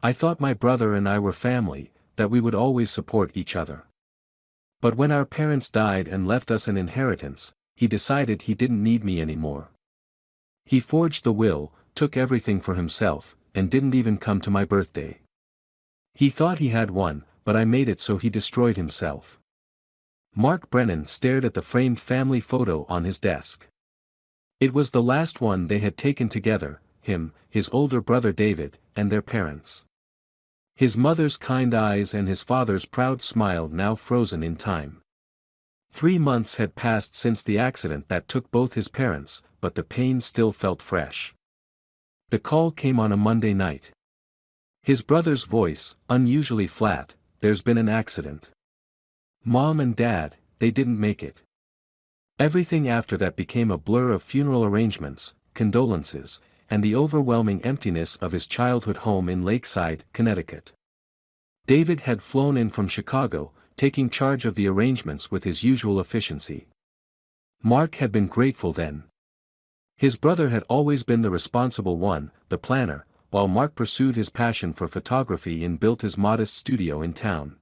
I thought my brother and I were family, that we would always support each other. But when our parents died and left us an inheritance, he decided he didn't need me anymore. He forged the will, took everything for himself, and didn't even come to my birthday. He thought he had one, but I made it so he destroyed himself. Mark Brennan stared at the framed family photo on his desk. It was the last one they had taken together, him, his older brother David, and their parents. His mother's kind eyes and his father's proud smile now frozen in time. 3 months had passed since the accident that took both his parents, but the pain still felt fresh. The call came on a Monday night. His brother's voice, unusually flat, "There's been an accident. Mom and Dad, they didn't make it." Everything after that became a blur of funeral arrangements, condolences, and the overwhelming emptiness of his childhood home in Lakeside, Connecticut. David had flown in from Chicago, taking charge of the arrangements with his usual efficiency. Mark had been grateful then. His brother had always been the responsible one, the planner, while Mark pursued his passion for photography and built his modest studio in town.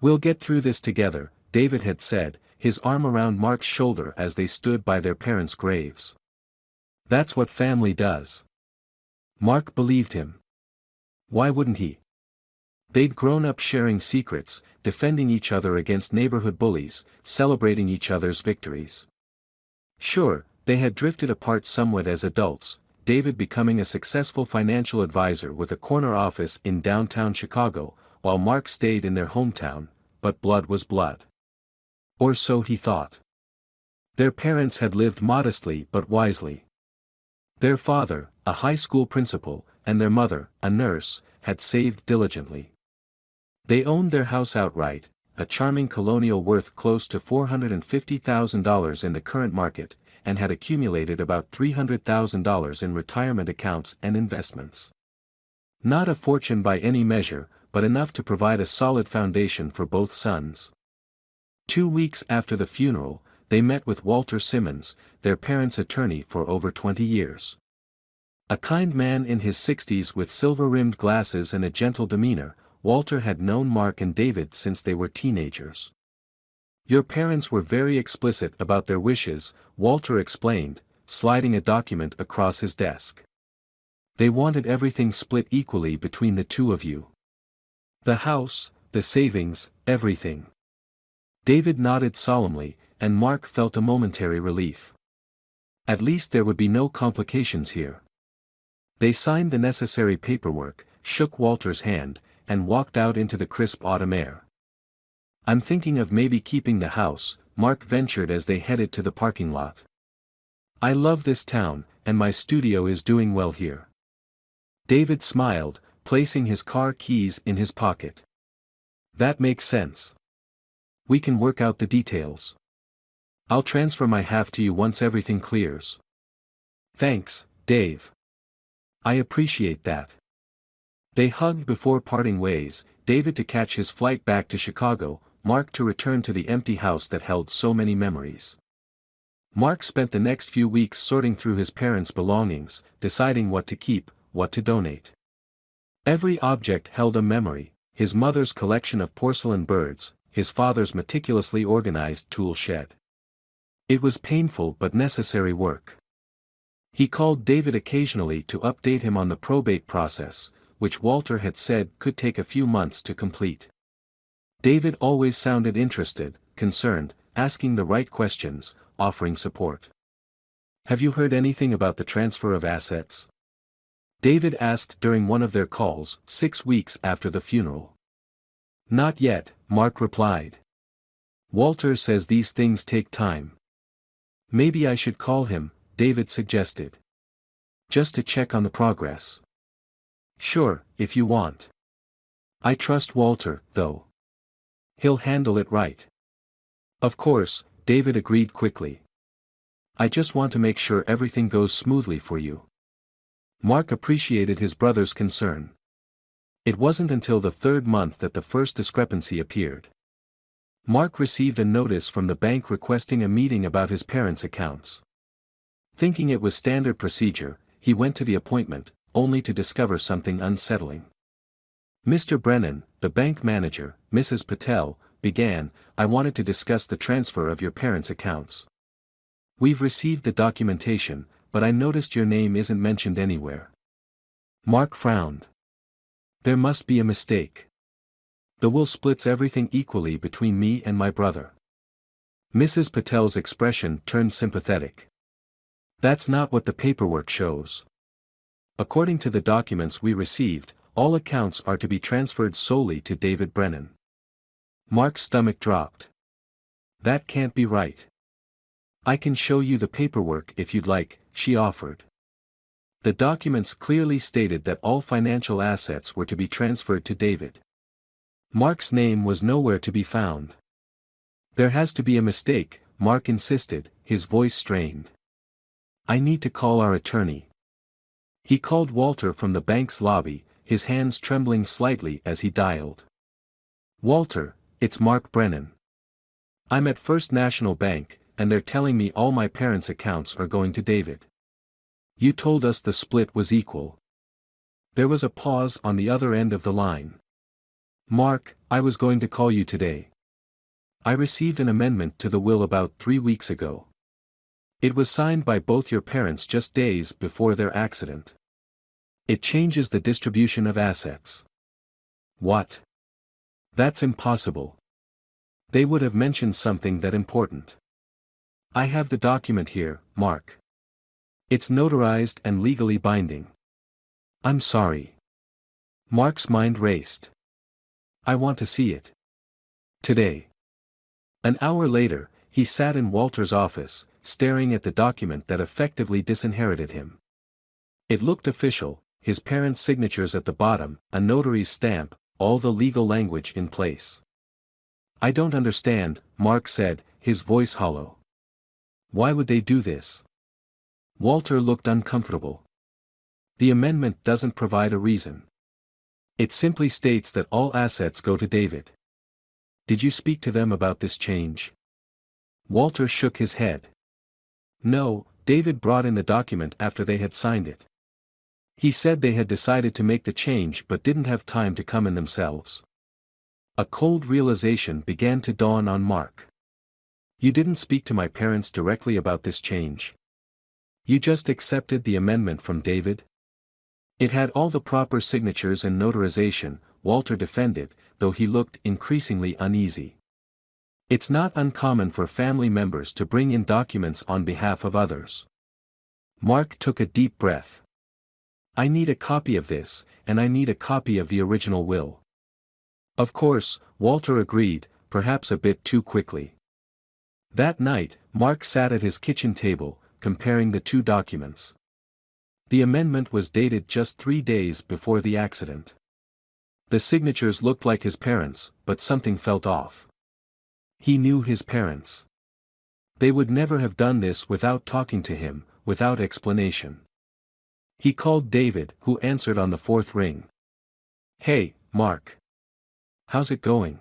"We'll get through this together," David had said, his arm around Mark's shoulder as they stood by their parents' graves. That's what family does. Mark believed him. Why wouldn't he? They'd grown up sharing secrets, defending each other against neighborhood bullies, celebrating each other's victories. Sure, they had drifted apart somewhat as adults, David becoming a successful financial advisor with a corner office in downtown Chicago, while Mark stayed in their hometown, but blood was blood. Or so he thought. Their parents had lived modestly but wisely. Their father, a high school principal, and their mother, a nurse, had saved diligently. They owned their house outright, a charming colonial worth close to $450,000 in the current market, and had accumulated about $300,000 in retirement accounts and investments. Not a fortune by any measure, but enough to provide a solid foundation for both sons. 2 weeks after the funeral, they met with Walter Simmons, their parents' attorney for over 20 years. A kind man in his 60s with silver-rimmed glasses and a gentle demeanor, Walter had known Mark and David since they were teenagers. "Your parents were very explicit about their wishes," Walter explained, sliding a document across his desk. "They wanted everything split equally between the two of you. The house, the savings, everything." David nodded solemnly, and Mark felt a momentary relief. At least there would be no complications here. They signed the necessary paperwork, shook Walter's hand, and walked out into the crisp autumn air. "I'm thinking of maybe keeping the house," Mark ventured as they headed to the parking lot. "I love this town, and my studio is doing well here." David smiled, placing his car keys in his pocket. "That makes sense. We can work out the details. I'll transfer my half to you once everything clears." "Thanks, Dave. I appreciate that." They hugged before parting ways, David to catch his flight back to Chicago, Mark to return to the empty house that held so many memories. Mark spent the next few weeks sorting through his parents' belongings, deciding what to keep, what to donate. Every object held a memory: his mother's collection of porcelain birds, his father's meticulously organized tool shed. It was painful but necessary work. He called David occasionally to update him on the probate process, which Walter had said could take a few months to complete. David always sounded interested, concerned, asking the right questions, offering support. "Have you heard anything about the transfer of assets?" David asked during one of their calls, 6 weeks after the funeral. "Not yet," Mark replied. "Walter says these things take time." "Maybe I should call him," David suggested. "Just to check on the progress." "Sure, if you want. I trust Walter, though. He'll handle it right." "Of course," David agreed quickly. "I just want to make sure everything goes smoothly for you." Mark appreciated his brother's concern. It wasn't until the 3rd month that the first discrepancy appeared. Mark received a notice from the bank requesting a meeting about his parents' accounts. Thinking it was standard procedure, he went to the appointment, only to discover something unsettling. Mr. Brennan, the bank manager, Mrs. Patel, began, I wanted to discuss the transfer of your parents' accounts. We've received the documentation, but I noticed your name isn't mentioned anywhere. Mark frowned. There must be a mistake. The will splits everything equally between me and my brother. Mrs. Patel's expression turned sympathetic. That's not what the paperwork shows. According to the documents we received, all accounts are to be transferred solely to David Brennan. Mark's stomach dropped. That can't be right. I can show you the paperwork if you'd like, she offered. The documents clearly stated that all financial assets were to be transferred to David. Mark's name was nowhere to be found. There has to be a mistake, Mark insisted, his voice strained. I need to call our attorney. He called Walter from the bank's lobby, his hands trembling slightly as he dialed. Walter, it's Mark Brennan. I'm at First National Bank, and they're telling me all my parents' accounts are going to David. You told us the split was equal. There was a pause on the other end of the line. Mark, I was going to call you today. I received an amendment to the will about 3 weeks ago. It was signed by both your parents just days before their accident. It changes the distribution of assets. What? That's impossible. They would have mentioned something that important. I have the document here, Mark. It's notarized and legally binding. I'm sorry. Mark's mind raced. I want to see it. Today. An hour later, he sat in Walter's office, staring at the document that effectively disinherited him. It looked official, his parents' signatures at the bottom, a notary's stamp, all the legal language in place. I don't understand, Mark said, his voice hollow. Why would they do this? Walter looked uncomfortable. The amendment doesn't provide a reason. It simply states that all assets go to David. Did you speak to them about this change? Walter shook his head. No, David brought in the document after they had signed it. He said they had decided to make the change but didn't have time to come in themselves. A cold realization began to dawn on Mark. You didn't speak to my parents directly about this change. You just accepted the amendment from David? It had all the proper signatures and notarization, Walter defended, though he looked increasingly uneasy. It's not uncommon for family members to bring in documents on behalf of others. Mark took a deep breath. I need a copy of this, and I need a copy of the original will. Of course, Walter agreed, perhaps a bit too quickly. That night, Mark sat at his kitchen table, comparing the two documents. The amendment was dated just 3 days before the accident. The signatures looked like his parents, but something felt off. He knew his parents. They would never have done this without talking to him, without explanation. He called David, who answered on the 4th ring. Hey, Mark. How's it going?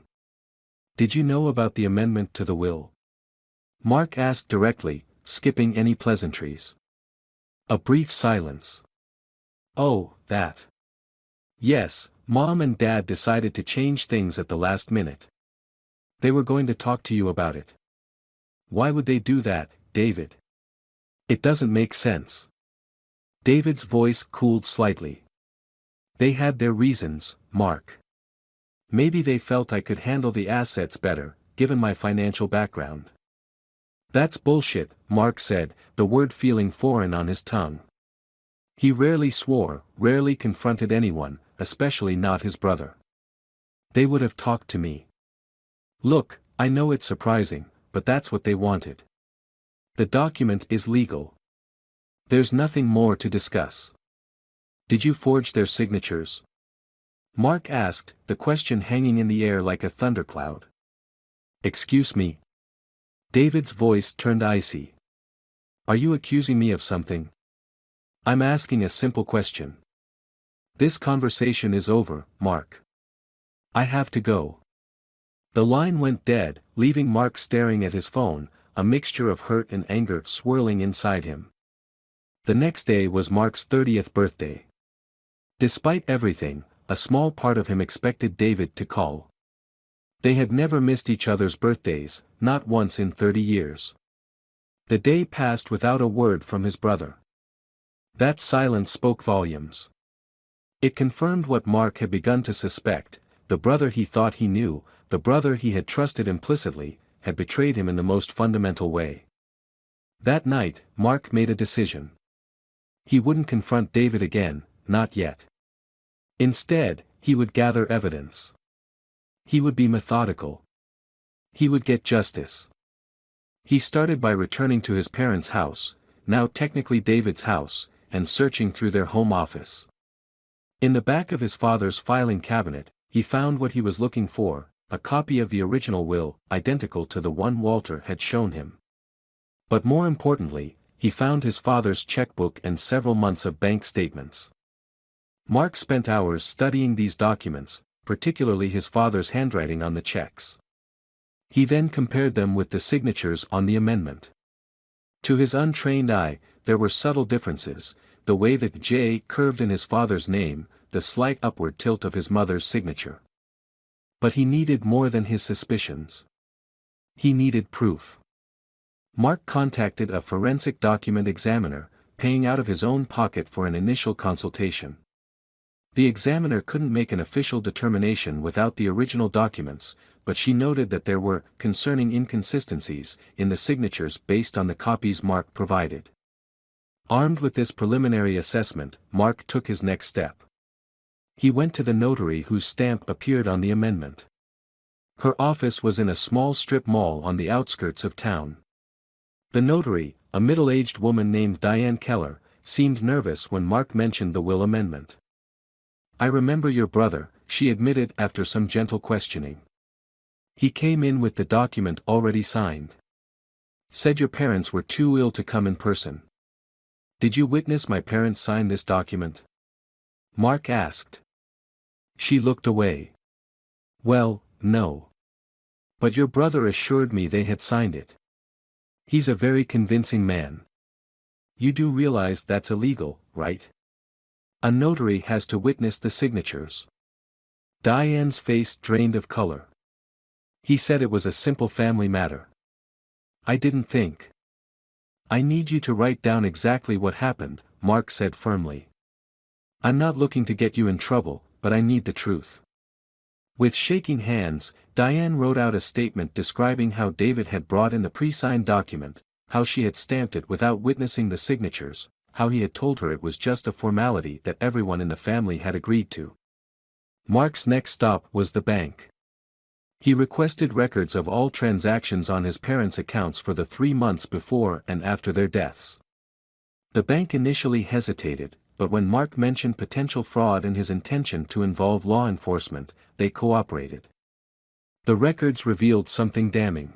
Did you know about the amendment to the will? Mark asked directly, skipping any pleasantries. A brief silence. Oh, that. Yes, Mom and Dad decided to change things at the last minute. They were going to talk to you about it. Why would they do that, David? It doesn't make sense. David's voice cooled slightly. They had their reasons, Mark. Maybe they felt I could handle the assets better, given my financial background. That's bullshit, Mark said, the word feeling foreign on his tongue. He rarely swore, rarely confronted anyone, especially not his brother. They would have talked to me. Look, I know it's surprising, but that's what they wanted. The document is legal. There's nothing more to discuss. Did you forge their signatures? Mark asked, the question hanging in the air like a thundercloud. Excuse me. David's voice turned icy. Are you accusing me of something? I'm asking a simple question. This conversation is over, Mark. I have to go. The line went dead, leaving Mark staring at his phone, a mixture of hurt and anger swirling inside him. The next day was Mark's 30th birthday. Despite everything, a small part of him expected David to call. They had never missed each other's birthdays, not once in 30 years. The day passed without a word from his brother. That silence spoke volumes. It confirmed what Mark had begun to suspect: the brother he thought he knew, the brother he had trusted implicitly, had betrayed him in the most fundamental way. That night, Mark made a decision. He wouldn't confront David again, not yet. Instead, he would gather evidence. He would be methodical. He would get justice. He started by returning to his parents' house, now technically David's house, and searching through their home office. In the back of his father's filing cabinet, he found what he was looking for: a copy of the original will, identical to the one Walter had shown him. But more importantly, he found his father's checkbook and several months of bank statements. Mark spent hours studying these documents, particularly his father's handwriting on the checks. He then compared them with the signatures on the amendment. To his untrained eye, there were subtle differences: the way that J curved in his father's name, the slight upward tilt of his mother's signature. But he needed more than his suspicions. He needed proof. Mark contacted a forensic document examiner, paying out of his own pocket for an initial consultation. The examiner couldn't make an official determination without the original documents, but she noted that there were concerning inconsistencies in the signatures based on the copies Mark provided. Armed with this preliminary assessment, Mark took his next step. He went to the notary whose stamp appeared on the amendment. Her office was in a small strip mall on the outskirts of town. The notary, a middle-aged woman named Diane Keller, seemed nervous when Mark mentioned the will amendment. "I remember your brother," she admitted after some gentle questioning. "He came in with the document already signed. Said your parents were too ill to come in person." "Did you witness my parents sign this document?" Mark asked. She looked away. "Well, no. But your brother assured me they had signed it. He's a very convincing man. You do realize that's illegal, right? A notary has to witness the signatures." Diane's face drained of color. "He said it was a simple family matter. I didn't think." "I need you to write down exactly what happened," Mark said firmly. "I'm not looking to get you in trouble, but I need the truth." With shaking hands, Diane wrote out a statement describing how David had brought in the pre-signed document, how she had stamped it without witnessing the signatures, how he had told her it was just a formality that everyone in the family had agreed to. Mark's next stop was the bank. He requested records of all transactions on his parents' accounts for the 3 months before and after their deaths. The bank initially hesitated, but when Mark mentioned potential fraud and his intention to involve law enforcement, they cooperated. The records revealed something damning.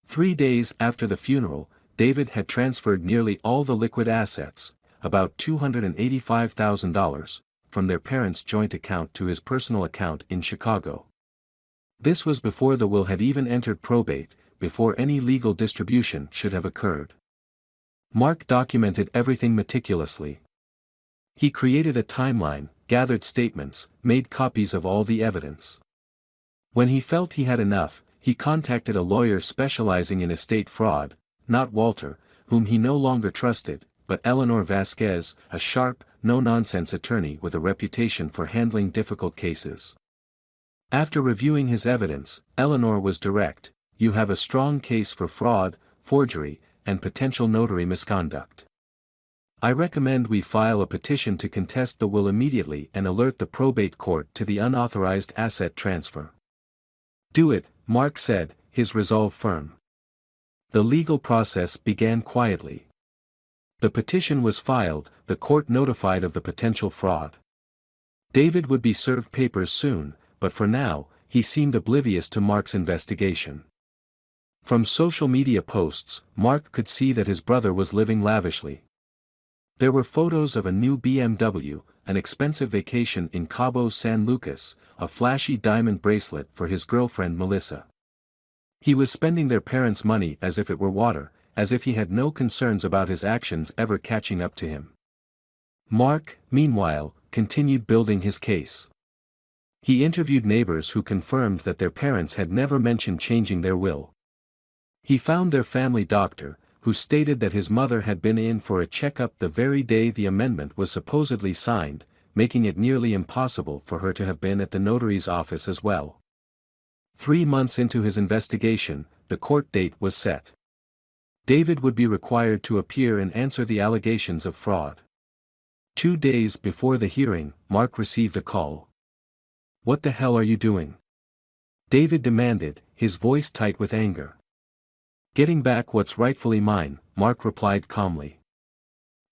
3 days after the funeral, David had transferred nearly all the liquid assets, about $285,000, from their parents' joint account to his personal account in Chicago. This was before the will had even entered probate, before any legal distribution should have occurred. Mark documented everything meticulously. He created a timeline, gathered statements, made copies of all the evidence. When he felt he had enough, he contacted a lawyer specializing in estate fraud, not Walter, whom he no longer trusted, but Eleanor Vasquez, a sharp, no-nonsense attorney with a reputation for handling difficult cases. After reviewing his evidence, Eleanor was direct: "You have a strong case for fraud, forgery, and potential notary misconduct. I recommend we file a petition to contest the will immediately and alert the probate court to the unauthorized asset transfer." "Do it," Mark said, his resolve firm. The legal process began quietly. The petition was filed, the court notified of the potential fraud. David would be served papers soon, but for now, he seemed oblivious to Mark's investigation. From social media posts, Mark could see that his brother was living lavishly. There were photos of a new BMW, an expensive vacation in Cabo San Lucas, a flashy diamond bracelet for his girlfriend Melissa. He was spending their parents' money as if it were water, as if he had no concerns about his actions ever catching up to him. Mark, meanwhile, continued building his case. He interviewed neighbors who confirmed that their parents had never mentioned changing their will. He found their family doctor, who stated that his mother had been in for a checkup the very day the amendment was supposedly signed, making it nearly impossible for her to have been at the notary's office as well. 3 months into his investigation, the court date was set. David would be required to appear and answer the allegations of fraud. 2 days before the hearing, Mark received a call. "What the hell are you doing?" David demanded, his voice tight with anger. "Getting back what's rightfully mine," Mark replied calmly.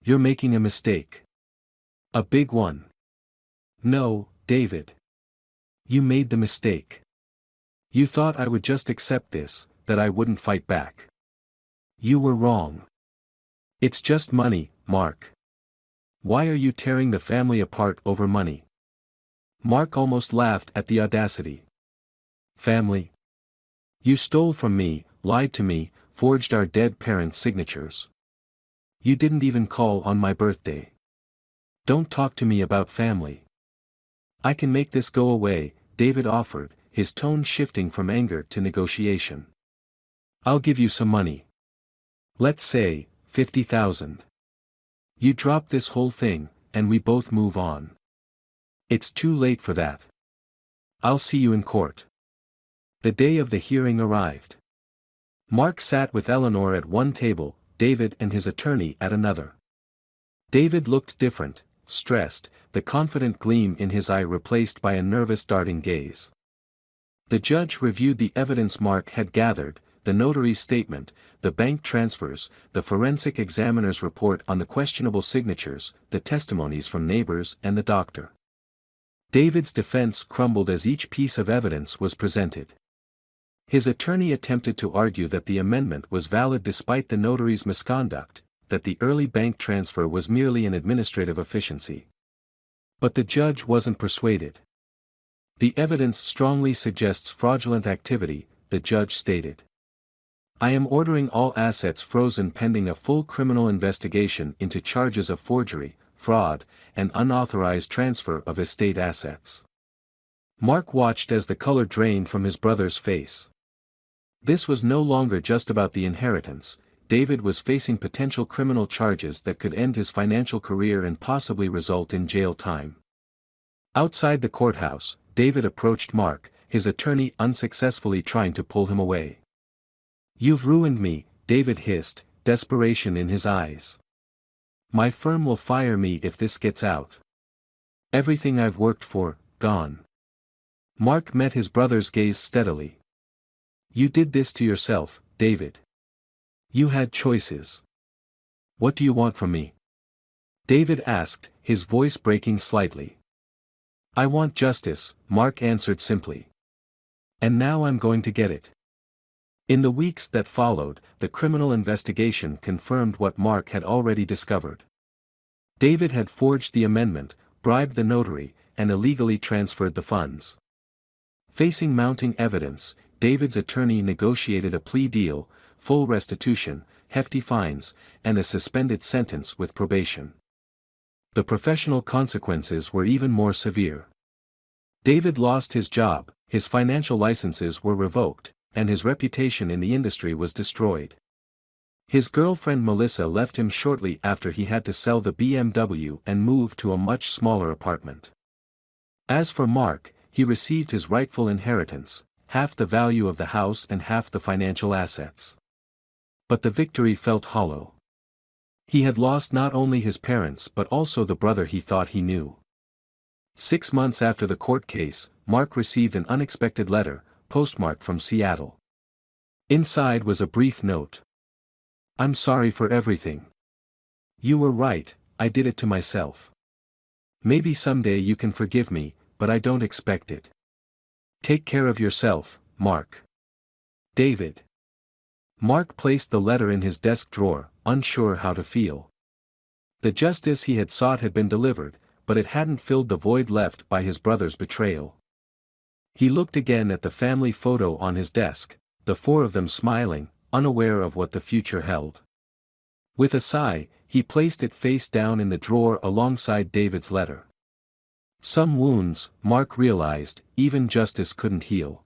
"You're making a mistake. A big one." "No, David. You made the mistake. You thought I would just accept this, that I wouldn't fight back. You were wrong. It's just money, Mark. Why are you tearing the family apart over money?" Mark almost laughed at the audacity. "Family? You stole from me, lied to me, forged our dead parents' signatures. You didn't even call on my birthday. Don't talk to me about family." "I can make this go away," David offered, his tone shifting from anger to negotiation. "I'll give you some money. Let's say, 50,000. You drop this whole thing, and we both move on." "It's too late for that. I'll see you in court." The day of the hearing arrived. Mark sat with Eleanor at one table, David and his attorney at another. David looked different, stressed, the confident gleam in his eye replaced by a nervous darting gaze. The judge reviewed the evidence Mark had gathered, the notary's statement, the bank transfers, the forensic examiner's report on the questionable signatures, the testimonies from neighbors and the doctor. David's defense crumbled as each piece of evidence was presented. His attorney attempted to argue that the amendment was valid despite the notary's misconduct, that the early bank transfer was merely an administrative efficiency. But the judge wasn't persuaded. "The evidence strongly suggests fraudulent activity," the judge stated. "I am ordering all assets frozen pending a full criminal investigation into charges of forgery, fraud, and unauthorized transfer of estate assets." Mark watched as the color drained from his brother's face. This was no longer just about the inheritance. David was facing potential criminal charges that could end his financial career and possibly result in jail time. Outside the courthouse, David approached Mark, his attorney unsuccessfully trying to pull him away. "You've ruined me," David hissed, desperation in his eyes. "My firm will fire me if this gets out. Everything I've worked for, gone." Mark met his brother's gaze steadily. "You did this to yourself, David. You had choices. What do you want from me?" David asked, his voice breaking slightly. "I want justice," Mark answered simply. "And now I'm going to get it." In the weeks that followed, the criminal investigation confirmed what Mark had already discovered. David had forged the amendment, bribed the notary, and illegally transferred the funds. Facing mounting evidence, David's attorney negotiated a plea deal, full restitution, hefty fines, and a suspended sentence with probation. The professional consequences were even more severe. David lost his job, his financial licenses were revoked, and his reputation in the industry was destroyed. His girlfriend Melissa left him shortly after he had to sell the BMW and move to a much smaller apartment. As for Mark, he received his rightful inheritance, half the value of the house and half the financial assets. But the victory felt hollow. He had lost not only his parents but also the brother he thought he knew. 6 months after the court case, Mark received an unexpected letter, postmarked from Seattle. Inside was a brief note. "I'm sorry for everything. You were right, I did it to myself. Maybe someday you can forgive me, but I don't expect it. Take care of yourself, Mark. David." Mark placed the letter in his desk drawer, unsure how to feel. The justice he had sought had been delivered, but it hadn't filled the void left by his brother's betrayal. He looked again at the family photo on his desk, the 4 of them smiling, unaware of what the future held. With a sigh, he placed it face down in the drawer alongside David's letter. Some wounds, Mark realized, even justice couldn't heal.